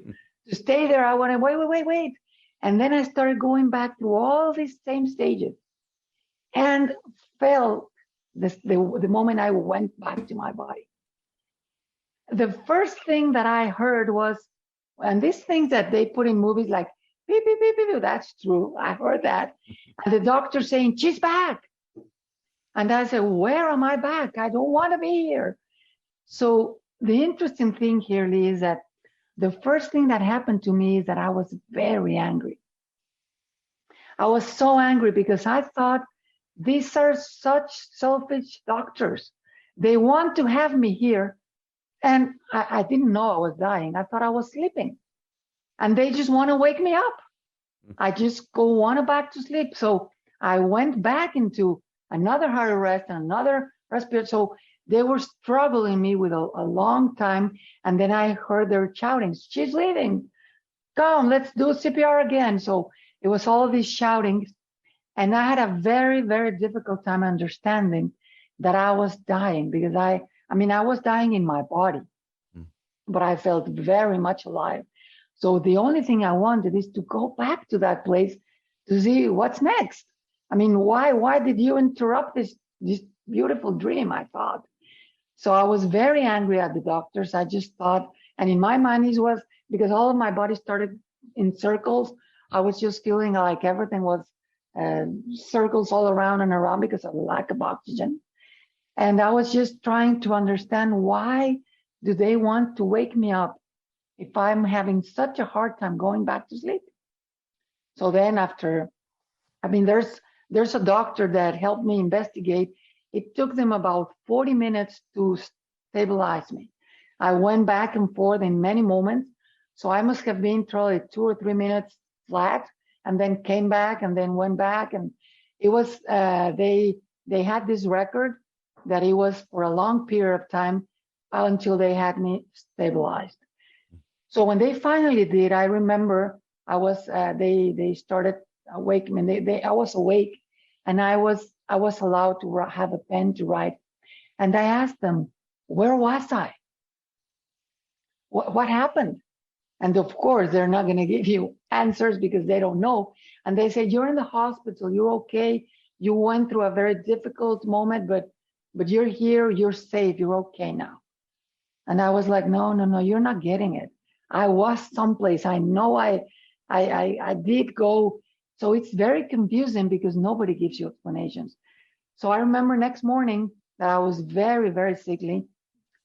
Speaker 3: stay there. I wanted, wait. And then I started going back through all these same stages and felt the moment I went back to my body. The first thing that I heard was, and these things that they put in movies like, beep, beep, beep, beep, that's true. I heard that. And the doctor saying, she's back. And I said, where am I back? I don't want to be here. So the interesting thing here, Lee, is that the first thing that happened to me is that I was very angry. I was so angry because I thought, these are such selfish doctors. They want to have me here. And I didn't know I was dying. I thought I was sleeping. And they just want to wake me up. I just want back to sleep. So I went back into another heart arrest and another respiratory. So they were struggling me with a long time. And then I heard their shouting, she's leaving. Come, let's do CPR again. So it was all these shoutings. And I had a very, very difficult time understanding that I was dying because I was dying in my body, but I felt very much alive. So the only thing I wanted is to go back to that place to see what's next. I mean, why did you interrupt this beautiful dream, I thought. So I was very angry at the doctors. I just thought, and in my mind it was because all of my body started in circles. I was just feeling like everything was circles all around and around because of the lack of oxygen. And I was just trying to understand, why do they want to wake me up if I'm having such a hard time going back to sleep? So then there's a doctor that helped me investigate. It took them about 40 minutes to stabilize me. I went back and forth in many moments. So I must have been probably 2 or 3 minutes flat, and then came back and then went back. And it was, they had this record that it was for a long period of time until they had me stabilized. So when they finally did, I remember I was, they started awakening me. I was awake, and I was allowed to have a pen to write. And I asked them, where was I? What happened? And of course, they're not going to give you answers because they don't know. And they said, you're in the hospital, you're okay. You went through a very difficult moment, but you're here, you're safe, you're okay now. And I was like, no, you're not getting it. I was someplace. I know I did go. So it's very confusing because nobody gives you explanations. So I remember next morning that I was very, very sickly.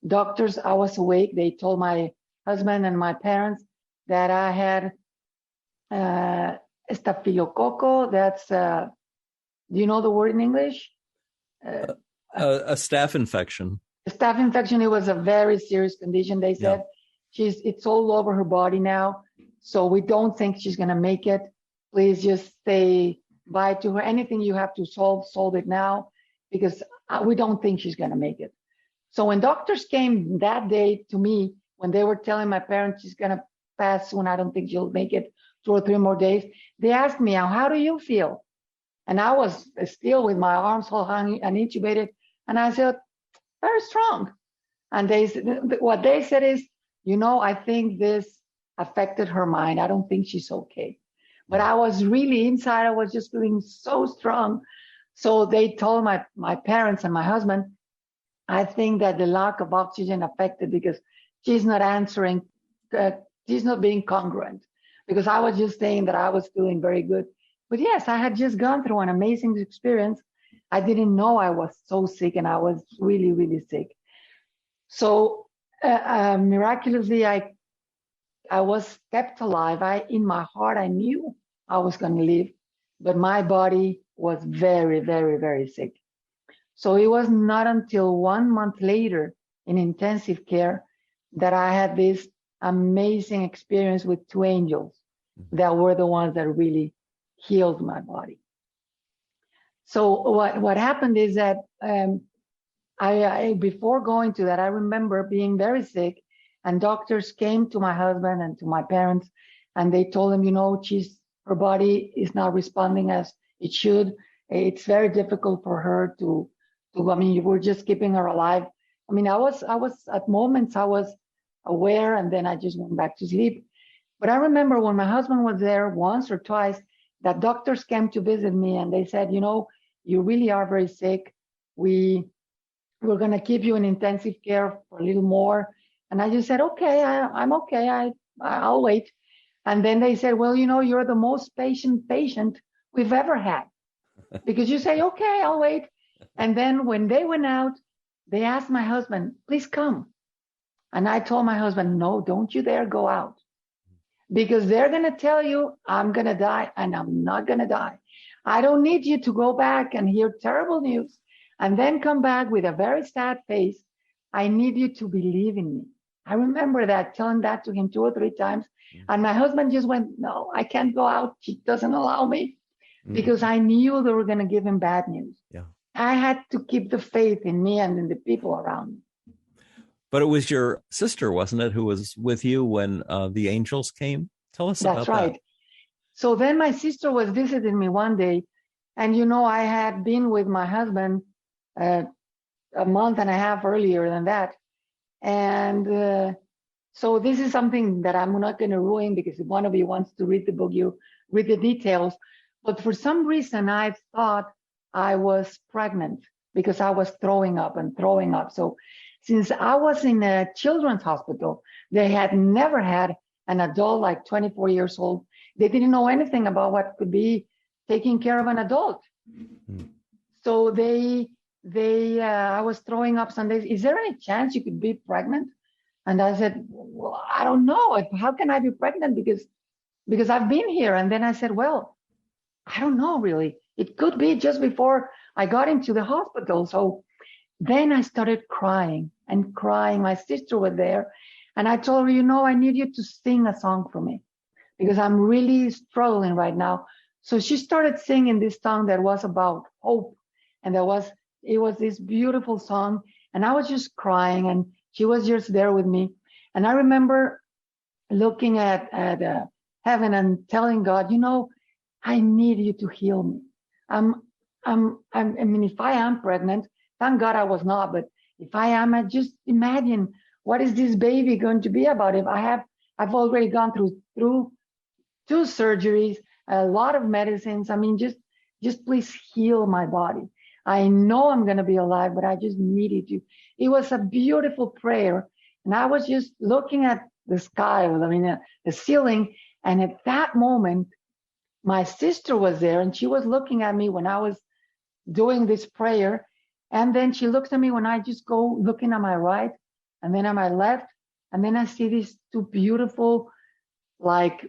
Speaker 3: Doctors, I was awake. They told my husband and my parents that I had staphylococcus. That's, do you know the word in English?
Speaker 2: A staph infection.
Speaker 3: A staph infection. It was a very serious condition. They said it's all over her body now. So we don't think she's going to make it. Please just say bye to her. Anything you have to solve it now, because we don't think she's going to make it. So when doctors came that day to me, when they were telling my parents she's going to pass soon, I don't think she'll make it 2 or 3 more days, they asked me, how do you feel? And I was still with my arms all hanging and intubated. And I said, very strong. And what they said is, I think this affected her mind. I don't think she's okay. But I was really inside, I was just feeling so strong. So they told my parents and my husband, I think that the lack of oxygen affected because she's not answering, she's not being congruent. Because I was just saying that I was feeling very good. But yes, I had just gone through an amazing experience. I didn't know I was so sick, and I was really, really sick. So miraculously, I was kept alive. In my heart, I knew I was going to live, but my body was very, very, very sick. So it was not until 1 month later in intensive care that I had this amazing experience with 2 angels that were the ones that really healed my body. So what happened is that I before going to that, I remember being very sick, and doctors came to my husband and to my parents, and they told them, her body is not responding as it should. It's very difficult for her to we're just keeping her alive. I was at moments I was aware, and then I just went back to sleep. But I remember when my husband was there once or twice, that doctors came to visit me, and they said, you really are very sick. we're going to keep you in intensive care for a little more. And I just said, okay, I'm okay. I'll wait. And then they said, well, you're the most patient we've ever had, because you say, okay, I'll wait. And then when they went out, they asked my husband, please come. And I told my husband, no, don't you dare go out, because they're going to tell you I'm going to die, and I'm not going to die. I don't need you to go back and hear terrible news and then come back with a very sad face. I need you to believe in me. I remember that, telling that to him 2 or 3 times. And my husband just went, no, I can't go out. She doesn't allow me, because I knew they were going to give him bad news.
Speaker 2: Yeah.
Speaker 3: I had to keep the faith in me and in the people around me.
Speaker 2: But it was your sister, wasn't it, who was with you when the angels came? Tell us about that.
Speaker 3: That's right. So then my sister was visiting me one day, and I had been with my husband a month and a half earlier than that. And so this is something that I'm not going to ruin, because if one of you wants to read the book, you read the details. But for some reason, I thought I was pregnant, because I was throwing up. So since I was in a children's hospital, they had never had an adult like 24 years old. They didn't know anything about what could be taking care of an adult. So I was throwing up some days. Is there any chance you could be pregnant? And I said, well, I don't know. How can I be pregnant? Because I've been here. And then I said, well, I don't know really. It could be just before I got into the hospital. So then I started crying and crying. My sister was there. And I told her, I need you to sing a song for me, because I'm really struggling right now. So she started singing this song that was about hope. And it was this beautiful song. And I was just crying, and she was just there with me. And I remember looking at heaven and telling God, I need you to heal me. I mean, if I am pregnant, thank God I was not, but if I am, I just imagine, what is this baby going to be about? If I've already gone through 2 surgeries, a lot of medicines. I mean, just please heal my body. I know I'm going to be alive, but I just needed you. It was a beautiful prayer. And I was just looking at the sky, the ceiling. And at that moment, my sister was there, and she was looking at me when I was doing this prayer. And then she looks at me when I just go looking at my right and then at my left. And then I see these 2 beautiful, lights,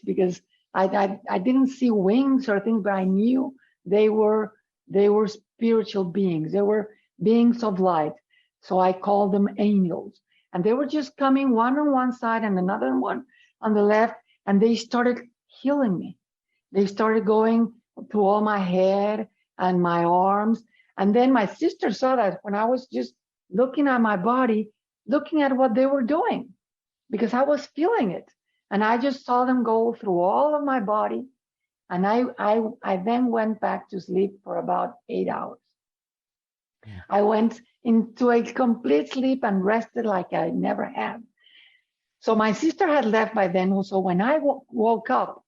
Speaker 3: because I didn't see wings or things, but I knew they were spiritual beings. They were beings of light. So I called them angels. And they were just coming, one on one side and another one on the left. And they started healing me. They started going through all my head and my arms. And then my sister saw that when I was just looking at my body, looking at what they were doing, because I was feeling it. And I just saw them go through all of my body. And I then went back to sleep for about 8 hours. I went into a complete sleep and rested like I never had. So my sister had left by then. So when I woke up,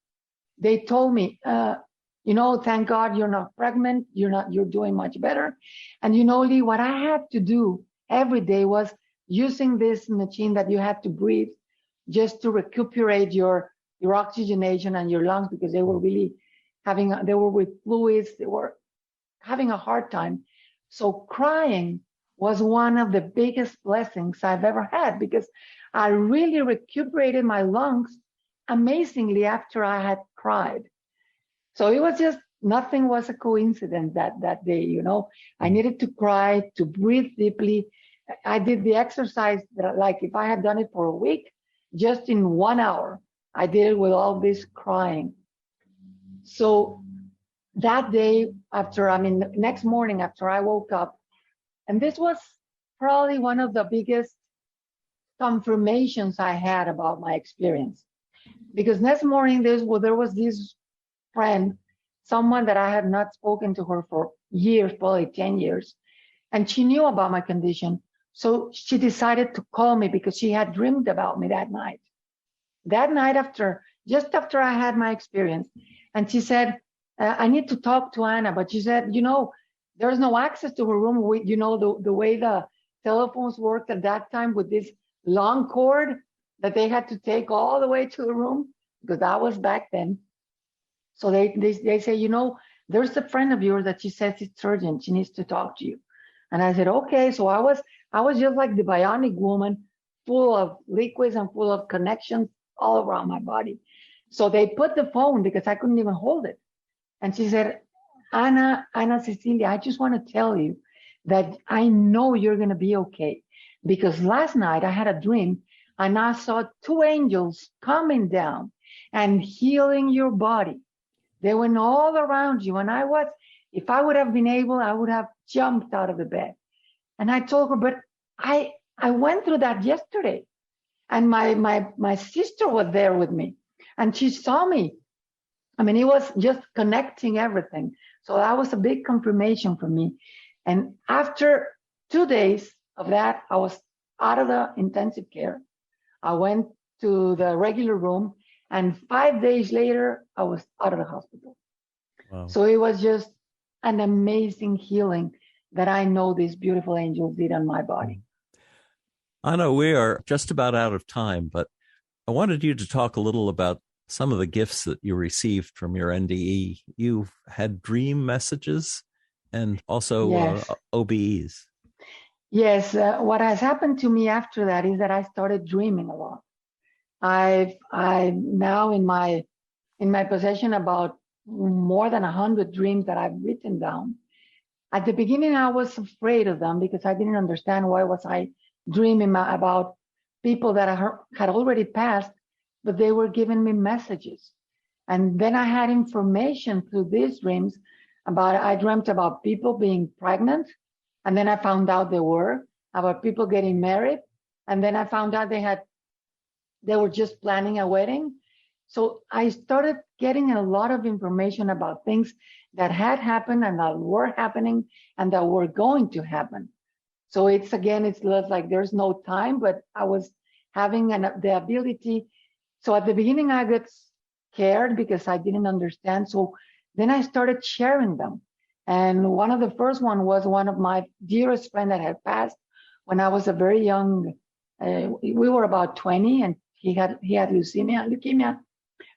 Speaker 3: they told me, thank God you're not pregnant. You're doing much better. And Lee, what I had to do every day was using this machine that you had to breathe just to recuperate your oxygenation and your lungs, because they were really they were with fluids. They were having a hard time. So crying was one of the biggest blessings I've ever had, because I really recuperated my lungs amazingly after I had cried. So it was just, nothing was a coincidence that day, I needed to cry, to breathe deeply. I did the exercise that, like, if I had done it for a week, just in 1 hour, I did it with all this crying. So that day next morning after I woke up, and this was probably one of the biggest confirmations I had about my experience, because next morning there was this friend, someone that I had not spoken to her for years, probably 10 years, and she knew about my condition. So she decided to call me because she had dreamed about me that night. Just after I had my experience. And she said, I need to talk to Anna. But she said, there's no access to her room. The way the telephones worked at that time with this long cord that they had to take all the way to the room, because that was back then. So they say, there's a friend of yours that she says it's urgent. She needs to talk to you. And I said, okay. So I was just like the bionic woman, full of liquids and full of connections all around my body. So they put the phone, because I couldn't even hold it. And she said, Ana Cecilia, I just want to tell you that I know you're going to be okay. Because last night I had a dream and I saw two angels coming down and healing your body. They went all around you. And if I would have been able, I would have jumped out of the bed. And I told her, but I went through that yesterday. And my sister was there with me and she saw me. I mean, it was just connecting everything. So that was a big confirmation for me. And after 2 days of that, I was out of the intensive care. I went to the regular room, and 5 days later, I was out of the hospital. Wow. So it was just an amazing healing that I know these beautiful angels did on my body.
Speaker 2: Ana, we are just about out of time, but I wanted you to talk a little about some of the gifts that you received from your NDE. You had dream messages and also
Speaker 3: yes.
Speaker 2: OBEs.
Speaker 3: Yes. What has happened to me after that is that I started dreaming a lot. I now in my possession about more than 100 dreams that I've written down. At the beginning, I was afraid of them because I didn't understand why was I dreaming about people that had already passed, but they were giving me messages. And then I had information through these dreams I dreamt about people being pregnant. And then I found out they were, about people getting married. And then I found out they were just planning a wedding. So I started getting a lot of information about things that had happened and that were happening and that were going to happen. So it's like there's no time, but I was having the ability. So at the beginning, I got scared because I didn't understand. So then I started sharing them. And one of the first one was one of my dearest friends that had passed when I was a very young, we were about 20, and he had leukemia.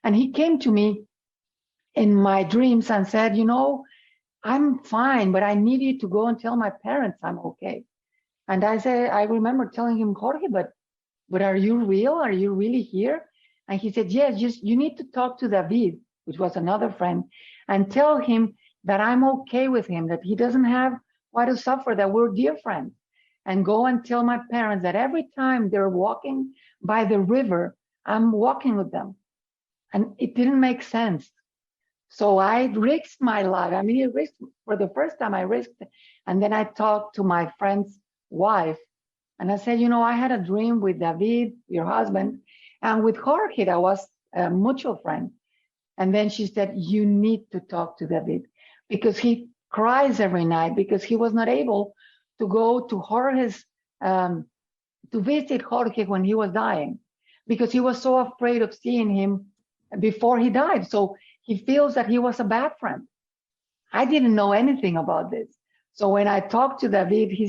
Speaker 3: And he came to me in my dreams and said, I'm fine, but I need you to go and tell my parents I'm okay. And I remember telling him, Jorge, but are you real? Are you really here? And he said, yes, you need to talk to David, which was another friend, and tell him that I'm okay with him, that he doesn't have why to suffer, that we're dear friends. And go and tell my parents that every time they're walking by the river, I'm walking with them. And it didn't make sense. So I risked my life. I mean, for the first time I risked it. And then I talked to my friend's wife. And I said, I had a dream with David, your husband, and with Jorge, that was a mutual friend. And then she said, you need to talk to David because he cries every night because he was not able to go to Jorge's, to visit Jorge when he was dying because he was so afraid of seeing him before he died. So he feels that he was a bad friend. I didn't know anything about this. So when I talked to David, he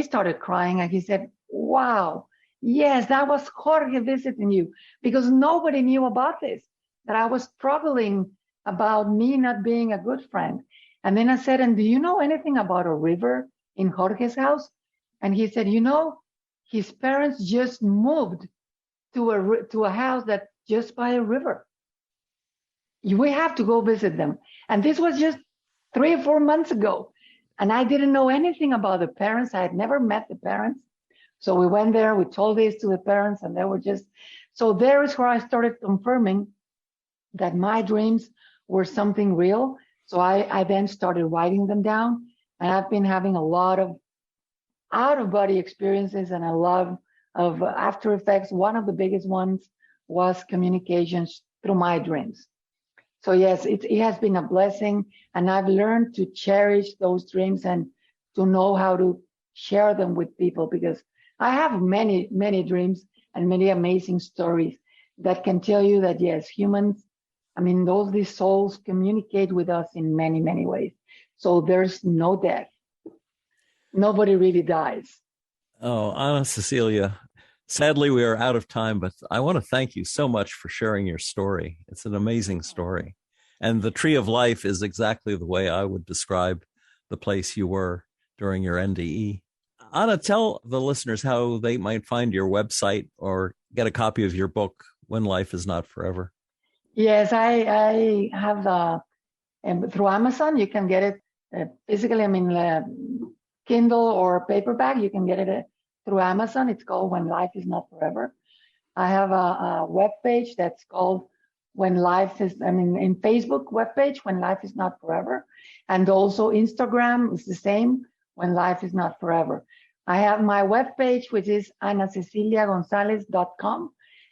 Speaker 3: started crying and he said, wow, yes, that was Jorge visiting you because nobody knew about this, that I was struggling about me not being a good friend. And then I said, and do you know anything about a river in Jorge's house? And he said, his parents just moved to a house that's just by a river. We have to go visit them. And this was just 3 or 4 months ago. And I didn't know anything about the parents. I had never met the parents. So we went there, we told this to the parents, and they were so there is where I started confirming that my dreams were something real. So I then started writing them down, and I've been having a lot of out-of-body experiences and a lot of after effects. One of the biggest ones was communications through my dreams. So yes, it has been a blessing, and I've learned to cherish those dreams and to know how to share them with people because I have many, many dreams and many amazing stories that can tell you that yes, humans, these souls communicate with us in many, many ways. So there's no death. Nobody really dies.
Speaker 2: Oh, Ana Cecilia, sadly, we are out of time, but I want to thank you so much for sharing your story. It's an amazing story. And the Tree of Life is exactly the way I would describe the place you were during your NDE. Ana, tell the listeners how they might find your website or get a copy of your book, When Life Is Not Forever.
Speaker 3: Yes, I have through Amazon. You can get it physically. Kindle or paperback. You can get it through Amazon. It's called When Life Is Not Forever. I have a web page that's called in Facebook webpage, When Life Is Not Forever. And also Instagram is the same, When Life Is Not Forever. I have my webpage, which is anaceciliagonzalez.com.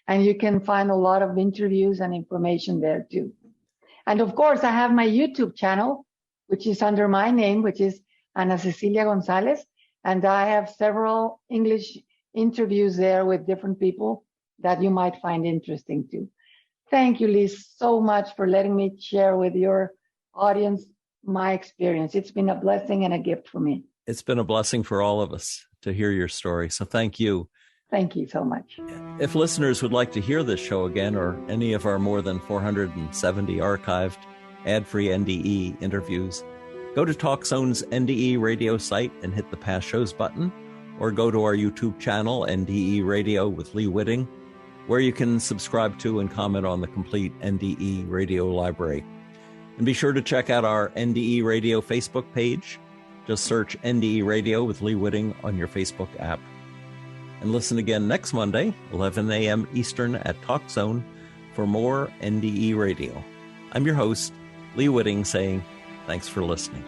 Speaker 3: And you can find a lot of interviews and information there too. And of course, I have my YouTube channel, which is under my name, which is Ana Cecilia Gonzalez. And I have several English interviews there with different people that you might find interesting too. Thank you, Lee, so much for letting me share with your audience my experience. It's been a blessing and a gift for me.
Speaker 2: It's been a blessing for all of us to hear your story. So thank you.
Speaker 3: Thank you so much.
Speaker 2: If listeners would like to hear this show again or any of our more than 470 archived ad-free NDE interviews, go to TalkZone's NDE Radio site and hit the Past Shows button, or go to our YouTube channel, NDE Radio with Lee Witting, where you can subscribe to and comment on the complete NDE Radio library. And be sure to check out our NDE Radio Facebook page. Just search NDE Radio with Lee Witting on your Facebook app. And listen again next Monday, 11 a.m. Eastern at TalkZone for more NDE Radio. I'm your host, Lee Witting, saying thanks for listening.